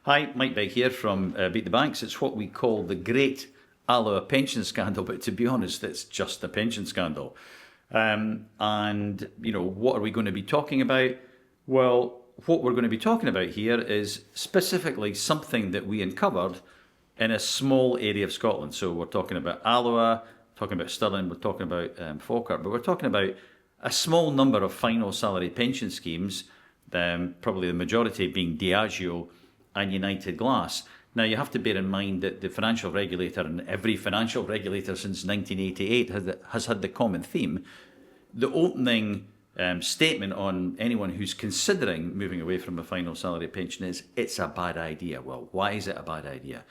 Hi, Mike Begg here from Beat the Banks. It's what we call the Great Alloa pension scandal, but to be honest, it's just a pension scandal. And, what are we going to be talking about? Well, what we're going to be talking about here is specifically something that we uncovered in a small area of Scotland. So we're talking about Alloa, talking about Stirling, we're talking about Falkirk, but we're talking about a small number of final salary pension schemes, probably the majority being Diageo and United Glass. Now, you have to bear in mind that the financial regulator, and every financial regulator since 1988 has had the common theme. The opening statement on anyone who's considering moving away from a final salary pension is, it's a bad idea. Well, why is it a bad idea?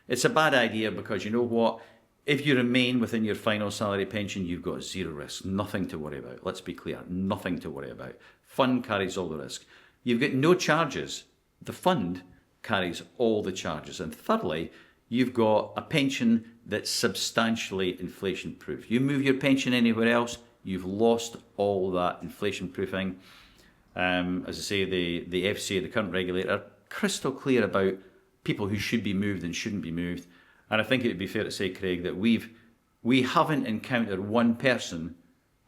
It's a bad idea because you know what? If you remain within your final salary pension, you've got zero risk, nothing to worry about. Let's be clear, nothing to worry about. Fund carries all the risk. You've got no charges. The fund carries all the charges. And thirdly, you've got a pension that's substantially inflation proof. You move your pension anywhere else, you've lost all that inflation proofing. As I say, the FCA, the current regulator, crystal clear about people who should be moved and shouldn't be moved. And I think it would be fair to say, Craig, that we haven't encountered one person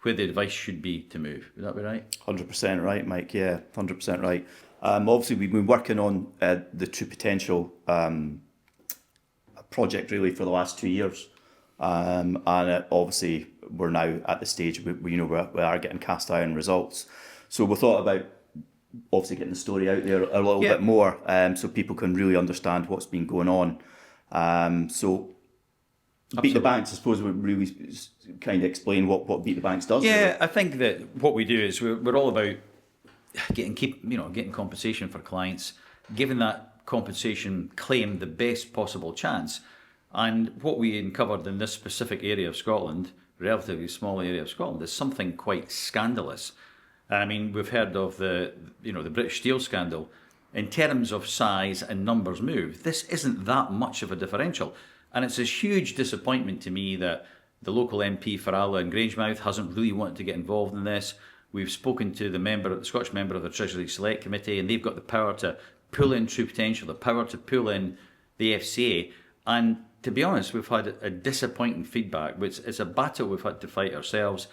where the advice should be to move. Would that be right? 100% right, Mike. Yeah, 100% right. Obviously, we've been working on the True Potential project really for the last 2 years, and obviously we're now at the stage we are getting cast iron results. So we thought about obviously getting the story out there a little bit more, so people can really understand what's been going on. So Beat the Banks, I suppose, would really kind of explain what Beat the Banks does. Yeah, really. I think that what we do is we're all about getting compensation for clients, giving that compensation claim the best possible chance. And what we uncovered in this specific area of Scotland, relatively small area of Scotland, is something quite scandalous. I mean, we've heard of the British Steel scandal. In terms of size and numbers moved, this isn't that much of a differential. And it's a huge disappointment to me that the local MP for Alloa and Grangemouth hasn't really wanted to get involved in this. We've spoken to the Scottish member of the Treasury Select Committee, and they've got the power to pull in True Potential, the power to pull in the FCA. And to be honest, we've had a disappointing feedback, which is a battle we've had to fight ourselves.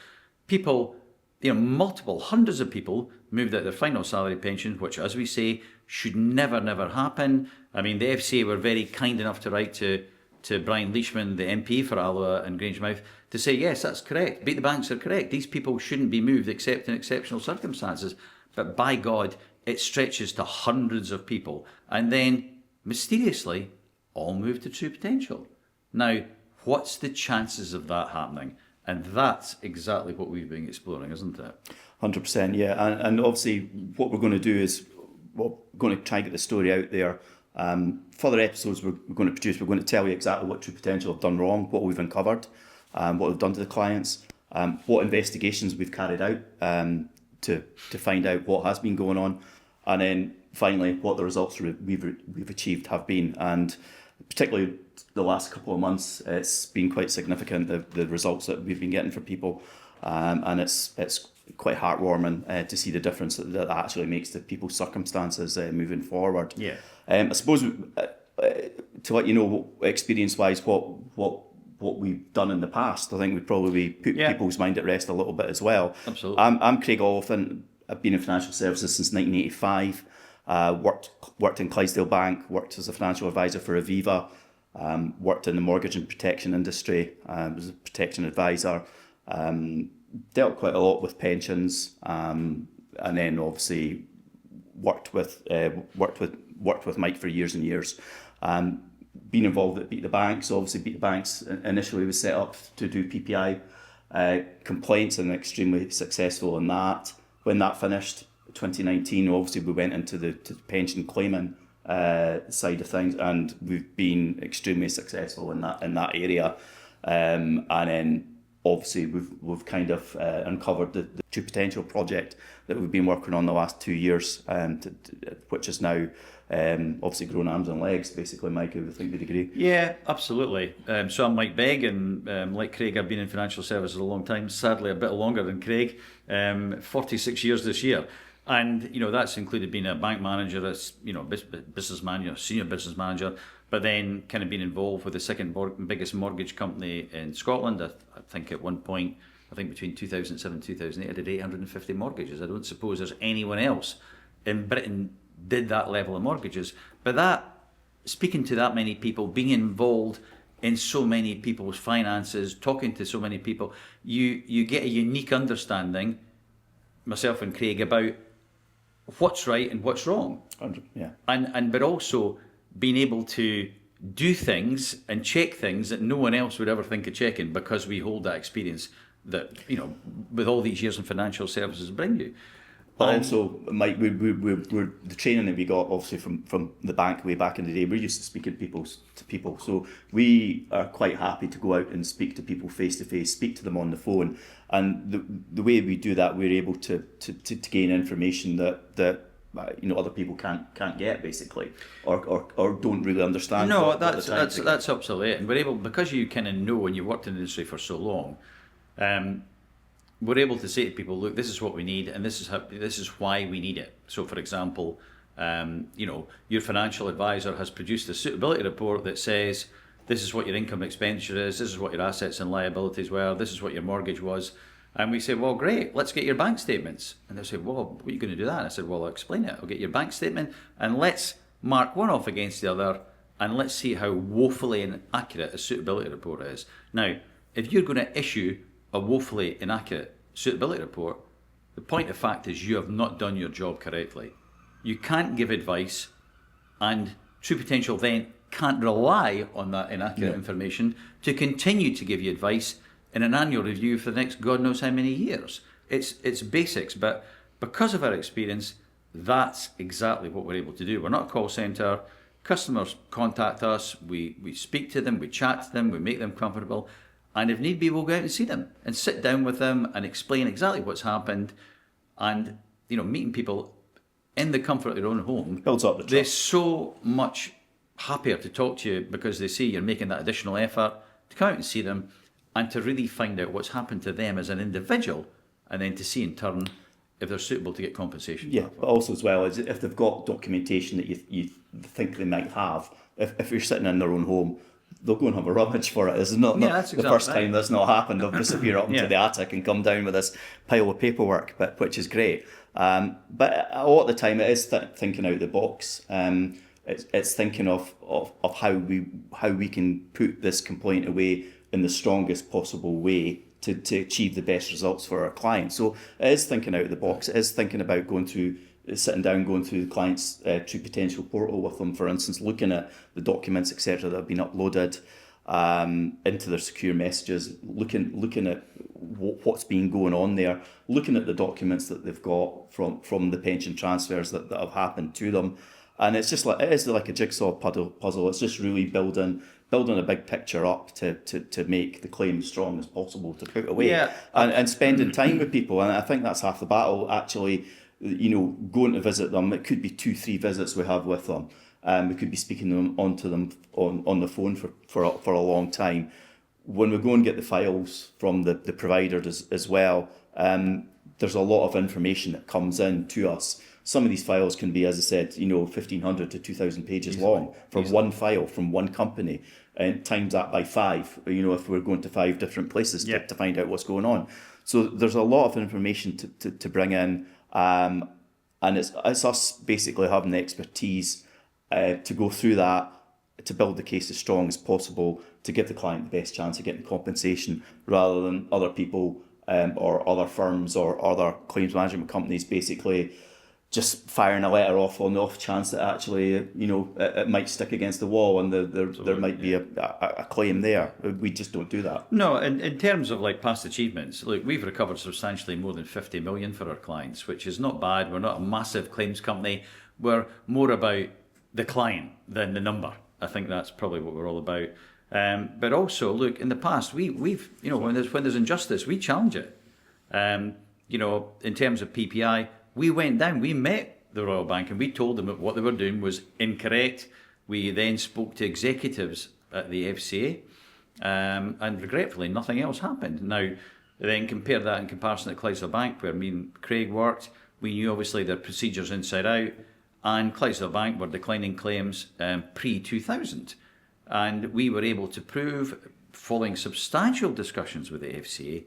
People, multiple hundreds of people moved out their final salary pension, which, as we say, should never happen. I mean, the FCA were very kind enough to write to Brian Leishman, the MP for Alloa and Grangemouth, to say, yes, that's correct. Beat the Banks are correct. These people shouldn't be moved except in exceptional circumstances. But by God, it stretches to hundreds of people. And then, mysteriously, all move to True Potential. Now, what's the chances of that happening? And that's exactly what we've been exploring, isn't it? 100%, yeah. And obviously, what we're going to do is we're going to try and get the story out there. Further episodes we're going to produce, we're going to tell you exactly what True Potential have done wrong, what we've uncovered, what we've done to the clients, what investigations we've carried out to find out what has been going on, and then finally what the results we've achieved have been. And particularly the last couple of months, it's been quite significant, the results that we've been getting for people, and it's quite heartwarming to see the difference that actually makes to people's circumstances moving forward. Yeah. I suppose to let you know, experience-wise, what we've done in the past, I think would probably put people's mind at rest a little bit as well. Absolutely. I'm Craig Oliphant. I've been in financial services since 1985. Worked in Clydesdale Bank, worked as a financial advisor for Aviva, worked in the mortgage and protection industry, was a protection advisor, dealt quite a lot with pensions, and then obviously worked with Mike for years and years. Been involved at Beat the Banks. Obviously, Beat the Banks initially was set up to do PPI complaints, and extremely successful in that. When that finished, 2019, obviously we went into the pension claiming side of things, and we've been extremely successful in that area. And then obviously we've kind of uncovered the True Potential project that we've been working on the last 2 years, which is now obviously grown arms and legs, basically, Mike, I would think you'd agree. Yeah, absolutely. So I'm Mike Begg, and like Craig, I've been in financial services a long time, sadly a bit longer than Craig, 46 years this year. And, that's included being a bank manager, as, business manager, senior business manager, but then kind of being involved with the second biggest mortgage company in Scotland. I think at one point, between 2007 and 2008, I did 850 mortgages. I don't suppose there's anyone else in Britain did that level of mortgages. But speaking to that many people, being involved in so many people's finances, talking to so many people, you get a unique understanding, myself and Craig, about what's right and what's wrong. Yeah. But also being able to do things and check things that no one else would ever think of checking, because we hold that experience that, with all these years in financial services bring you. But also, Mike, we're the training that we got obviously from the bank way back in the day. We're used to speaking to people, so we are quite happy to go out and speak to people face to face, speak to them on the phone, and the way we do that, we're able to gain information that other people can't get, basically, or don't really understand. No, that's absolutely it. And we're able, because you kind of know and you've worked in the industry for so long. We're able to say to people, look, this is what we need, and this is why we need it. So, for example, your financial advisor has produced a suitability report that says this is what your income expenditure is, this is what your assets and liabilities were, this is what your mortgage was. And we say, well, great, let's get your bank statements. And they say, well, what are you going to do that? And I said, well, I'll explain it. I'll get your bank statement, and let's mark one off against the other, and let's see how woefully inaccurate a suitability report is. Now, if you're going to issue a woefully inaccurate suitability report, the point of fact is you have not done your job correctly. You can't give advice, and True Potential then can't rely on that inaccurate information to continue to give you advice in an annual review for the next God knows how many years. It's basics, but because of our experience, that's exactly what we're able to do. We're not a call centre. Customers contact us, we speak to them, we chat to them, we make them comfortable. And if need be, we'll go out and see them and sit down with them and explain exactly what's happened. And, meeting people in the comfort of their own home builds up the trust. They're so much happier to talk to you because they see you're making that additional effort to come out and see them and to really find out what's happened to them as an individual, and then to see in turn if they're suitable to get compensation. Yeah, but also as well, is if they've got documentation that you think they might have, if you're sitting in their own home, they'll go and have a rummage for it. It's not that's the first time that's not happened. They'll disappear up into the attic and come down with this pile of paperwork, which is great. But a lot of the time it is thinking out the box. It's thinking of how we can put this complaint away in the strongest possible way to achieve the best results for our clients. So it is thinking out of the box. It is thinking about sitting down, going through the client's True Potential portal with them, for instance, looking at the documents, etc., that have been uploaded into their secure messages, looking at what's been going on there, looking at the documents that they've got from the pension transfers that have happened to them. And it is like a jigsaw puzzle. It's just really building a big picture up to make the claim as strong as possible to put away. And spending time with people. And I think that's half the battle, actually. Going to visit them. It could be 2-3 visits we have with them. We could be speaking to them on the phone for a long time. When we go and get the files from the provider as well, there's a lot of information that comes in to us. Some of these files can be, as I said, 1,500 to 2,000 pages long for one file from one company, and times that by 5. If we're going to 5 different places to find out what's going on. So there's a lot of information to bring in. And it's us basically having the expertise to go through that, to build the case as strong as possible, to give the client the best chance of getting compensation, rather than other people or other firms or other claims management companies basically just firing a letter off on the off chance that actually it might stick against the wall and there might be a claim there. We just don't do that. No, in terms of past achievements, look, we've recovered substantially more than 50 million for our clients, which is not bad. We're not a massive claims company. We're more about the client than the number. I think that's probably what we're all about. But also, look, in the past, we've when there's injustice, we challenge it. In terms of PPI, we went down, we met the Royal Bank and we told them that what they were doing was incorrect. We then spoke to executives at the FCA, and regretfully nothing else happened. Now, then compare that in comparison to Chrysler Bank, where me and Craig worked. We knew obviously their procedures inside out, and Clydesdale Bank were declining claims pre-2000. And we were able to prove, following substantial discussions with the FCA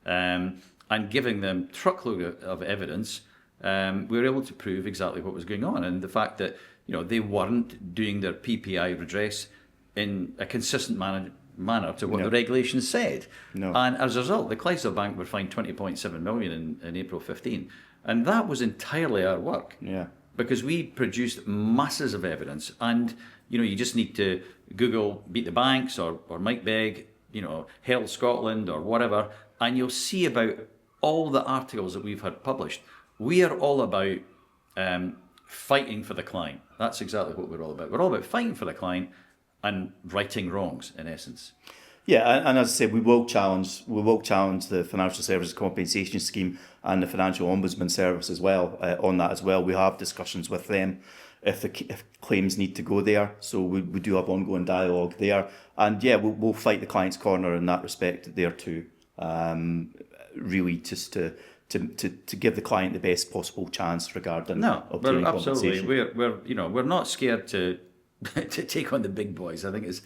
and giving them truckload of evidence, we were able to prove exactly what was going on, and the fact that they weren't doing their PPI redress in a consistent manner to what the regulations said. No. And as a result, the Clydesdale Bank were fined 20.7 million in April 15, and that was entirely our work. Yeah. Because we produced masses of evidence, and you just need to Google Beat the Banks or Mike Begg, Health Scotland or whatever, and you'll see about all the articles that we've had published. We are all about fighting for the client. That's exactly what we're all about. We're all about fighting for the client and righting wrongs, in essence. Yeah, and as I said, we will challenge the Financial Services Compensation Scheme and the Financial Ombudsman Service as well on that as well. We have discussions with them if claims need to go there. So we do have ongoing dialogue there, and yeah, we'll fight the client's corner in that respect there too. Really, just to give the client the best possible chance regarding obtaining compensation. We're not scared to take on the big boys. I think it's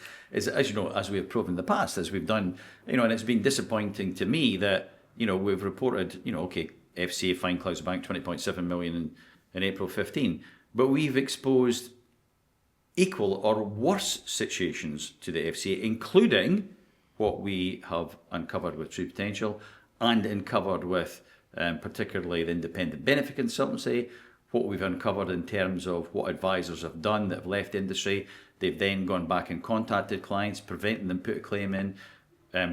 as we have proven in the past, as we've done, and it's been disappointing to me that we've reported, FCA fined Clydesdale Bank 20.7 million in April 15, but we've exposed equal or worse situations to the FCA, including what we have uncovered with True Potential and uncovered with particularly the independent benefit consultancy, what we've uncovered in terms of what advisors have done that have left industry. They've then gone back and contacted clients, preventing them put a claim in,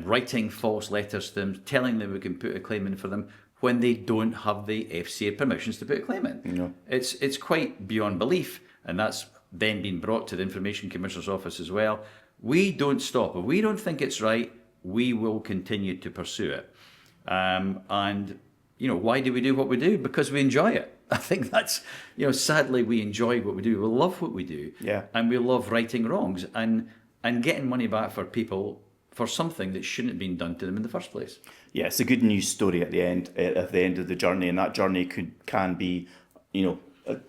writing false letters to them, telling them we can put a claim in for them when they don't have the FCA permissions to put a claim in. It's quite beyond belief, and that's then been brought to the Information Commissioner's Office as well. We don't stop. If we don't think it's right, we will continue to pursue it. And why do we do what we do? Because we enjoy it. I think that's, sadly, we enjoy what we do. We love what we do. Yeah. And we love righting wrongs and getting money back for people for something that shouldn't have been done to them in the first place. Yeah, it's a good news story at the end of the journey, and that journey can be,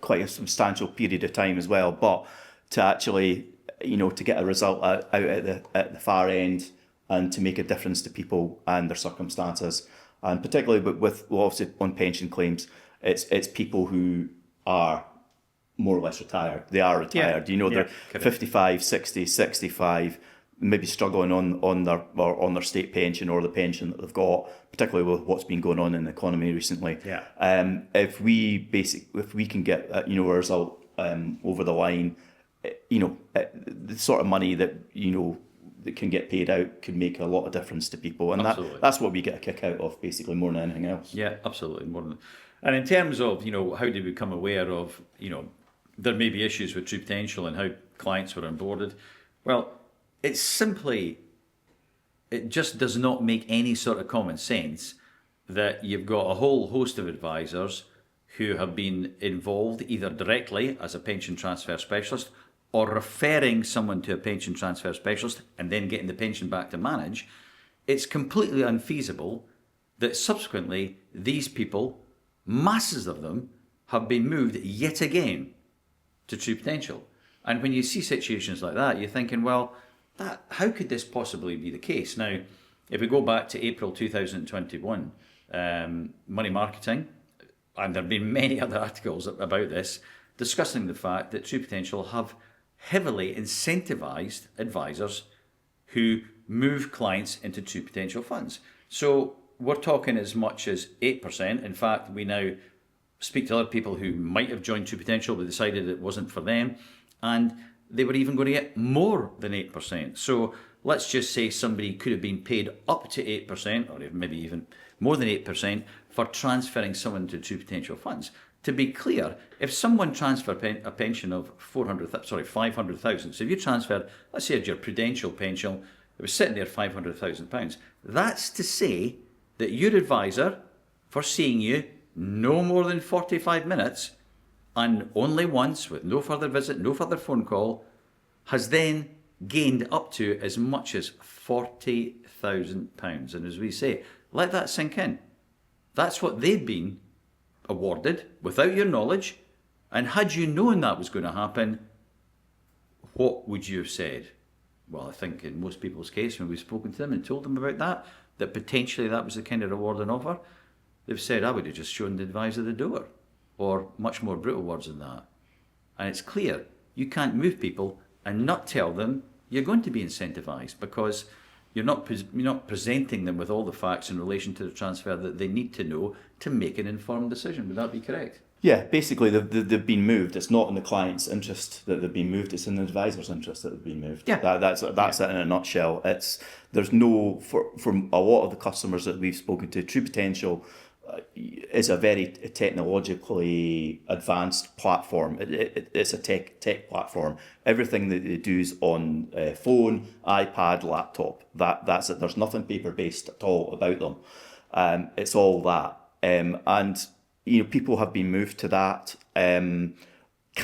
quite a substantial period of time as well. But to actually, to get a result out at the far end and to make a difference to people and their circumstances, and particularly with obviously on pension claims, it's people who are more or less retired. They are retired. They're 55, 60, 65, maybe struggling on their state pension or the pension that they've got, particularly with what's been going on in the economy recently. Yeah. If we can get a result over the line, the sort of money that that can get paid out could make a lot of difference to people, and that's what we get a kick out of, basically, more than anything else. Yeah, absolutely, more than. And in terms of how did we become aware of there may be issues with True Potential and how clients were onboarded, well, it just does not make any sort of common sense that you've got a whole host of advisors who have been involved either directly as a pension transfer specialist or referring someone to a pension transfer specialist and then getting the pension back to manage. It's completely unfeasible that subsequently these people, masses of them, have been moved yet again to True Potential. And when you see situations like that, you're thinking, well, how could this possibly be the case? Now, if we go back to April 2021, Money Marketing, and there have been many other articles about this, discussing the fact that True Potential have heavily incentivised advisors who move clients into True Potential funds. So we're talking as much as 8%. In fact, we now speak to other people who might have joined True Potential but decided it wasn't for them, and they were even going to get more than 8%. So let's just say somebody could have been paid up to 8%, or maybe even more than 8%, for transferring someone to True Potential funds. To be clear, if someone transferred a pension of 500,000, so if you transferred, let's say your Prudential pension, it was sitting there £500,000, that's to say that your advisor, for seeing you no more than 45 minutes, and only once, with no further visit, no further phone call, has then gained up to as much as £40,000. And as we say, let that sink in. That's what they've been awarded without your knowledge, and had you known that was going to happen, what would you have said? Well, I think in most people's case, when we've spoken to them and told them about that, that potentially that was the kind of reward and offer, they've said, I would have just shown the advisor the door, or much more brutal words than that. And it's clear, you can't move people and not tell them you're going to be incentivised, because you're not presenting them with all the facts in relation to the transfer that they need to know to make an informed decision. Would that be correct? Yeah, basically they've been moved. It's not in the client's interest that they've been moved. It's in the advisor's interest that they've been moved. Yeah. That's it in a nutshell. There's no, for a lot of the customers that we've spoken to, True Potential is a very technologically advanced platform. It's a tech platform. Everything that they do is on phone, iPad, laptop. That's it. There's nothing paper based at all about them. It's all that. And people have been moved to that. Can't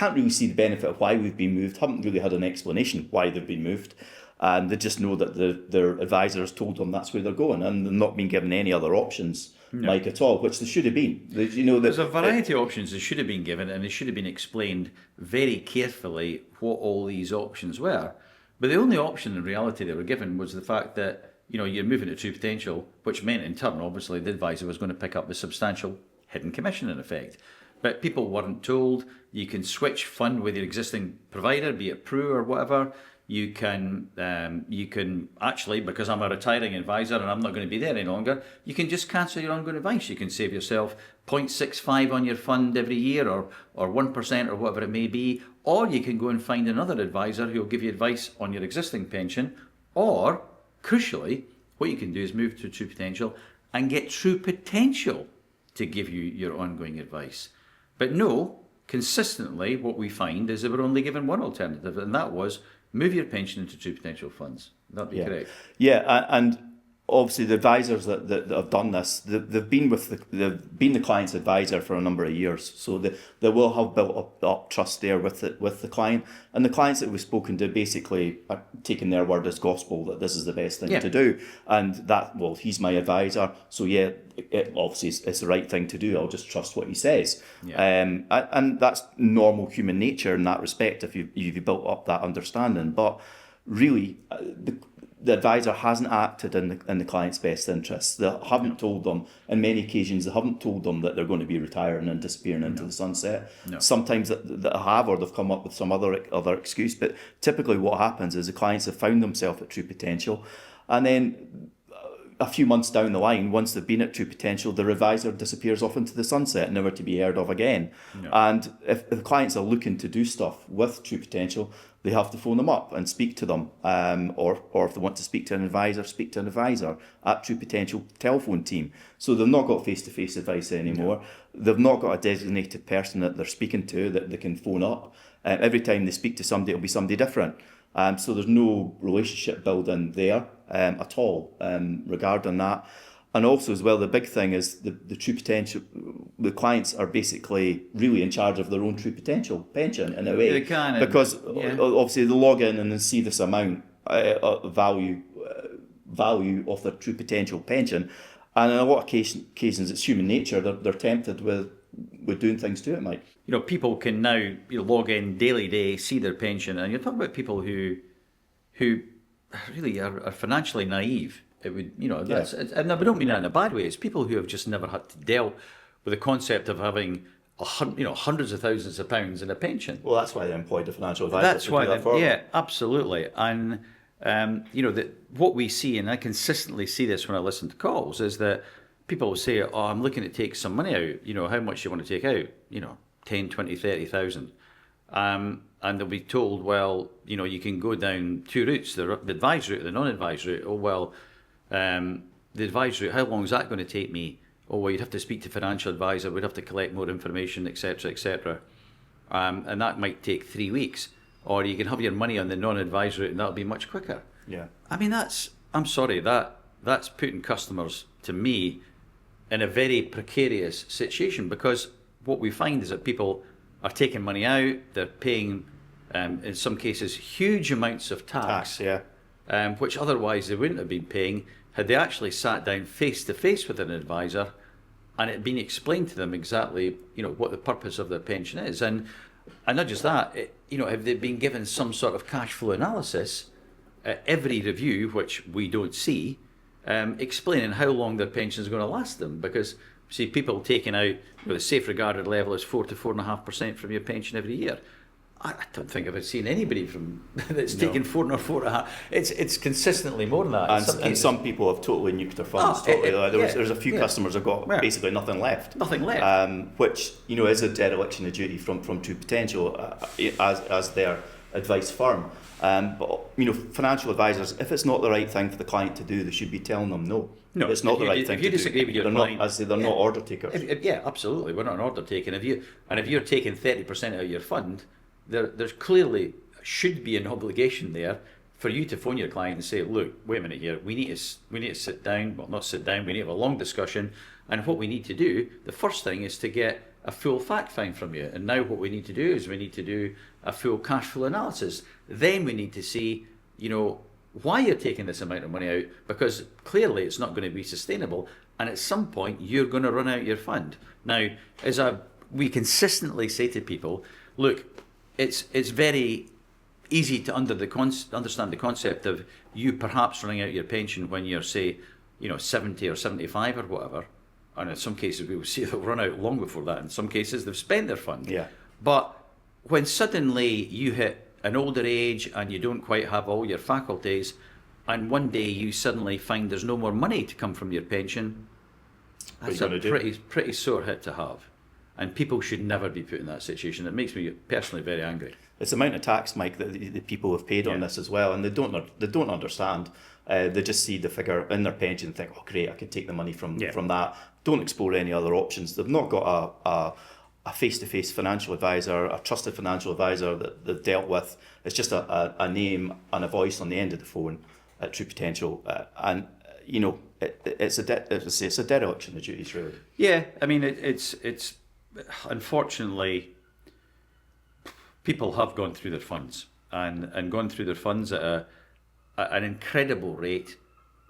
really see the benefit of why we've been moved. Haven't really had an explanation why they've been moved. They just know that their advisors told them that's where they're going, and they're not been given any other options, Mike, at all, which they should have been. There's a variety of options that should have been given, and it should have been explained very carefully what all these options were. But the only option in reality they were given was the fact that you're moving to True Potential, which meant in turn, obviously, the advisor was going to pick up the substantial hidden commission in effect. But people weren't told you can switch fund with your existing provider, be it Pru or whatever. You can actually, because I'm a retiring advisor and I'm not going to be there any longer, you can just cancel your ongoing advice. You can save yourself 0.65 on your fund every year, or 1% or whatever it may be, or you can go and find another advisor who will give you advice on your existing pension, or crucially, what you can do is move to True Potential and get True Potential to give you your ongoing advice. But no, consistently what we find is that we're only given one alternative, and that was move your pension into True Potential funds. That'd be correct. Yeah, and obviously the advisors that have done this, they've been the client's advisor for a number of years, so they will have built up trust there with the client, and the clients that we've spoken to basically are taking their word as gospel that this is the best thing to do, and that, well, he's my advisor, so it obviously it's the right thing to do. I'll just trust what he says, and that's normal human nature in that respect if you've built up that understanding. But really, the advisor hasn't acted in the client's best interests. They haven't told them, on many occasions, they haven't told them that they're going to be retiring and disappearing into the sunset. Sometimes that have, or they've come up with some other excuse. But typically what happens is the clients have found themselves at True Potential, and then a few months down the line, once they've been at True Potential, their advisor disappears off into the sunset, never to be heard of again. And if the clients are looking to do stuff with True Potential, they have to phone them up and speak to them, or if they want to speak to an advisor, speak to an advisor at True Potential telephone team. So they've not got face-to-face advice anymore. They've not got a designated person that they're speaking to that they can phone up. Every time they speak to somebody, it'll be somebody different. So there's no relationship building there at all regarding that. And also as well, the big thing is the True Potential, the clients are basically really in charge of their own True Potential pension in a way. They can. Because obviously they log in and they see this amount value of their True Potential pension. And in a lot of cases, it's human nature. They're tempted with doing things to it, Mike. People can now log in daily, see their pension, and you're talking about people who really are financially naive. It would, and we don't mean that in a bad way. It's people who have just never had to deal with the concept of having hundreds of thousands of pounds in a pension. Well, that's why they employed a financial advisor. That's why, absolutely. And what we see, and I consistently see this when I listen to calls, is that people will say, "Oh, I'm looking to take some money out. How much do you want to take out? 10, 20, 30,000." And they'll be told, well, you can go down two routes: the advised route, the non-advised route. Oh well. The advice route, how long is that going to take me? Oh, well, you'd have to speak to a financial advisor, we'd have to collect more information, etc., etc. And that might take 3 weeks. Or you can have your money on the non-advised route and that'll be much quicker. Yeah. I mean, I'm sorry, that's putting customers, to me, in a very precarious situation, because what we find is that people are taking money out, they're paying, in some cases, huge amounts of tax, which otherwise they wouldn't have been paying had they actually sat down face to face with an advisor and it had been explained to them exactly, what the purpose of their pension is, and not just that, have they been given some sort of cash flow analysis at every review, which we don't see, explaining how long their pension is going to last them? Because see, people taking out, the safe regarded level is 4 to 4.5% from your pension every year. I don't think I've seen anybody from that's taken 4 or 4.5. It's consistently more than that. And some people have totally nuked their funds. There's a few customers have got basically nothing left. Nothing left. Which is a dereliction of duty from True Potential as their advice firm. But financial advisors, if it's not the right thing for the client to do, they should be telling them no. No, it's not the right thing to do. If you disagree with your client, they're not order takers. Yeah, absolutely. We're not an order taker. If you're taking 30% out of your fund, there's clearly should be an obligation there for you to phone your client and say, look, wait a minute here, we need to sit down, well, not sit down, we need to have a long discussion, and what we need to do, the first thing is to get a full fact find from you, and now what we need to do is we need to do a full cash flow analysis. Then we need to see, why you're taking this amount of money out, because clearly it's not going to be sustainable, and at some point you're going to run out your fund. Now, we consistently say to people, look, it's very easy to understand the concept of you perhaps running out your pension when you're, say, 70 or 75 or whatever. And in some cases we will see they'll run out long before that. In some cases they've spent their fund. Yeah. But when suddenly you hit an older age and you don't quite have all your faculties, and one day you suddenly find there's no more money to come from your pension, that's a pretty sore hit to have. And people should never be put in that situation. It makes me personally very angry. It's the amount of tax, Mike, that the people have paid on this as well, and they don't understand. They just see the figure in their pension and think, oh great, I can take the money from that. Don't explore any other options. They've not got a face-to-face financial advisor, a trusted financial advisor that they've dealt with. It's just a name and a voice on the end of the phone at True Potential, and it's a dereliction of duties, really. Yeah, I mean it's unfortunately, people have gone through their funds and gone through their funds at an incredible rate,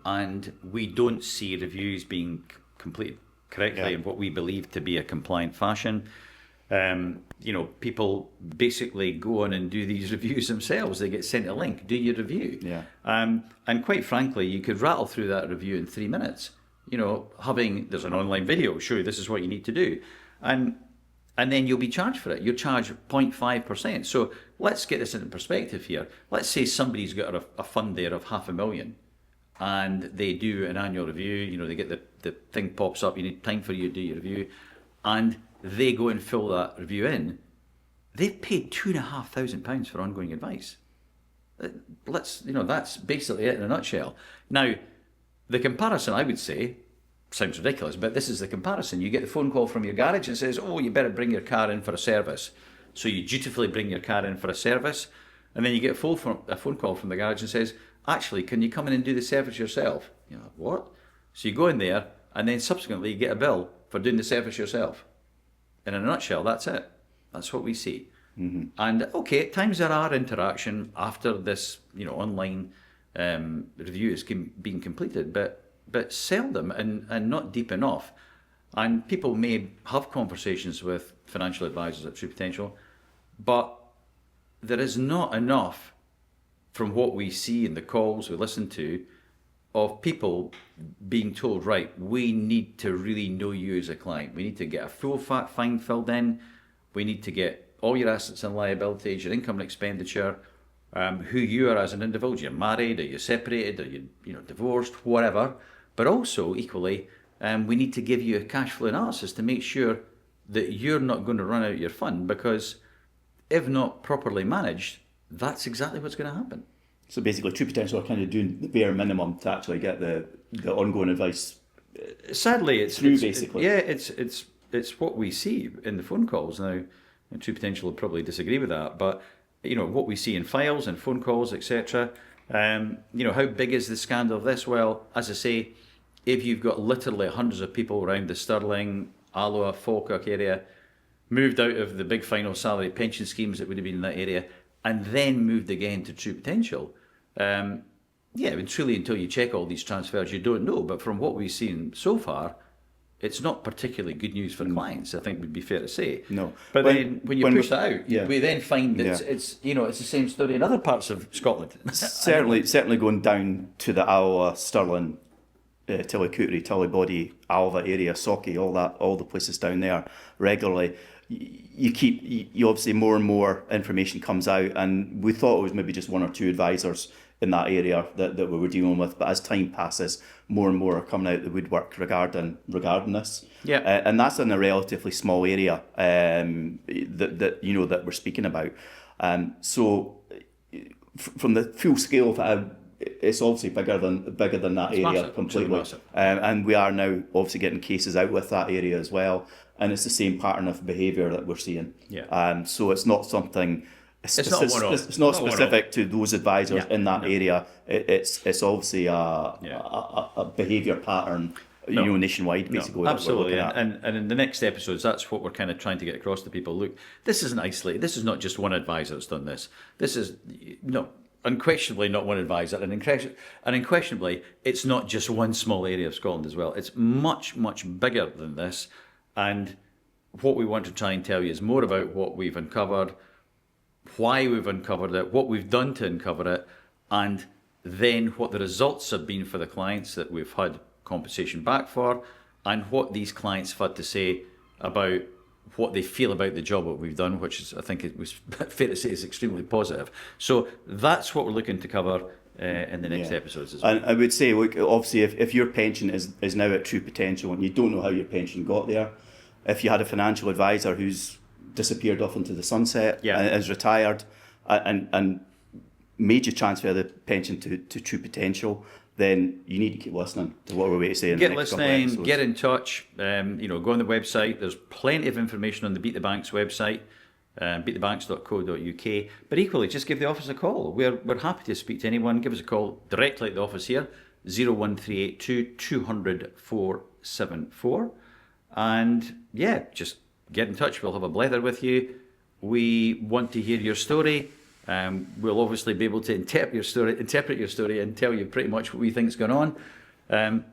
and we don't see reviews being completed correctly in what we believe to be a compliant fashion. People basically go on and do these reviews themselves. They get sent a link, do your review. Yeah. And quite frankly, you could rattle through that review in 3 minutes. There's an online video, show you this is what you need to do. And then you'll be charged for it. You're charged 0.5%. So let's get this into perspective here. Let's say somebody's got a fund there of $500,000 and they do an annual review. They get the thing pops up, you need time for you to do your review, and they go and fill that review in. They've paid £2,500 for ongoing advice. That's basically it in a nutshell. Now, the comparison, I would say, sounds ridiculous, but this is the comparison. You get the phone call from your garage and says, oh, you better bring your car in for a service. So you dutifully bring your car in for a service, and then you get a phone call from the garage and says, actually, can you come in and do the service yourself? What? So you go in there, and then subsequently you get a bill for doing the service yourself. In a nutshell, that's it. That's what we see. Mm-hmm. And okay, at times there are interaction after this, online review is being completed, but seldom and not deep enough. And people may have conversations with financial advisors at True Potential, but there is not enough from what we see in the calls we listen to of people being told, right, we need to really know you as a client. We need to get a full fact find filled in. We need to get all your assets and liabilities, your income and expenditure, who you are as an individual. You're married, are you separated, are you divorced, whatever. But also, equally, we need to give you a cash flow analysis to make sure that you're not going to run out your fund, because if not properly managed, that's exactly what's going to happen. So basically, True Potential are kind of doing the bare minimum to actually get the ongoing advice. Sadly, it's basically. It's what we see in the phone calls now. And True Potential will probably disagree with that, but what we see in files and phone calls, etc. How big is the scandal of this? Well, as I say, if you've got literally hundreds of people around the Stirling, Alloa, Falkirk area, moved out of the big final salary pension schemes that would have been in that area, and then moved again to True Potential, truly until you check all these transfers, you don't know. But from what we've seen so far, it's not particularly good news for clients, I think would be fair to say. No. But then when you push that out, yeah. we then find that Yeah. it's the same story in other parts of Scotland. Certainly going down to the Alloa, Stirling, Tillycootery, Tullybody, Alva area, Socky, all the places down there regularly. You obviously more and more information comes out, and we thought it was maybe just one or two advisors in that area that we were dealing with, but as time passes, more and more are coming out the woodwork regarding this. Yeah. And that's in a relatively small area that we're speaking about. So from the full scale of it, it's obviously bigger than that area massive, completely. massive. And we are now obviously getting cases out with that area as well. And it's the same pattern of behaviour that we're seeing. Yeah. So it's not something. It's not one-off. It's not specific to those advisors in that no. area. It's obviously a behaviour pattern, nationwide, basically. Absolutely, that we're looking at. and in the next episodes, that's what we're kind of trying to get across to people. Look, this isn't isolated. This is not just one advisor that's done this. This is unquestionably not one advisor, and unquestionably, it's not just one small area of Scotland as well. It's much, much bigger than this, and what we want to try and tell you is more about what we've uncovered, why we've uncovered it, what we've done to uncover it, and then what the results have been for the clients that we've had compensation back for, and what these clients have had to say about what they feel about the job that we've done, which is, I think it was fair to say, is extremely positive. So that's what we're looking to cover in the next episodes as well. And I would say, look, obviously, if your pension is now at true potential and you don't know how your pension got there, if you had a financial advisor who's disappeared off into the sunset and is retired and made you transfer the pension to true potential, then you need to keep listening to what we're going to say in the next couple of episodes. Get in touch, go on the website. There's plenty of information on the Beat the Banks website, beatthebanks.co.uk. But equally, just give the office a call. We're happy to speak to anyone. Give us a call directly at the office here, 01382 200 474. And just get in touch. We'll have a blether with you. We want to hear your story. We'll obviously be able to interpret your story and tell you pretty much what we think is going on.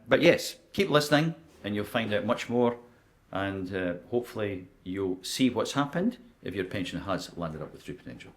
But yes, keep listening and you'll find out much more, and hopefully you'll see what's happened if your pension has landed up with true potential.